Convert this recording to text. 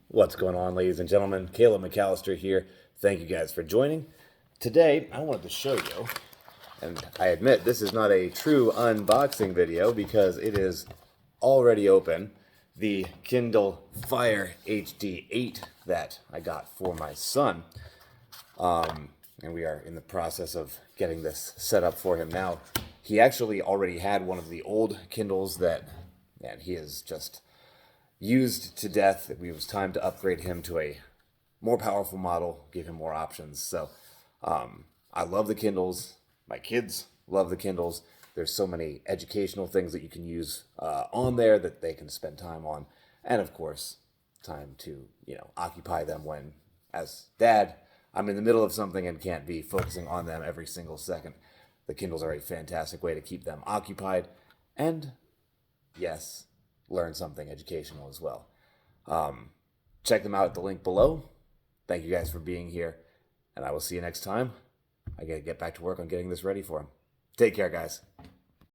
What's going on, ladies and gentlemen? Caleb McAllister here. Thank you guys for joining. Today, I wanted to show you, and I admit this is not a true unboxing video because it is already open, the Kindle Fire HD 8 that I got for my son. And we are in the process of getting this set up for him now. He actually already had one of the old Kindles that, man, he is just used to death. It was time to upgrade him to a more powerful model, give him more options. So I love the Kindles. My kids love the Kindles. There's so many educational things that you can use on there that they can spend time on. And of course, time to, occupy them when, as dad, I'm in the middle of something and can't be focusing on them every single second. The Kindles are a fantastic way to keep them occupied and, yes, learn something educational as well. Check them out at the link below. Thank you guys for being here, and I will see you next time. I gotta get back to work on getting this ready for him. Take care, guys.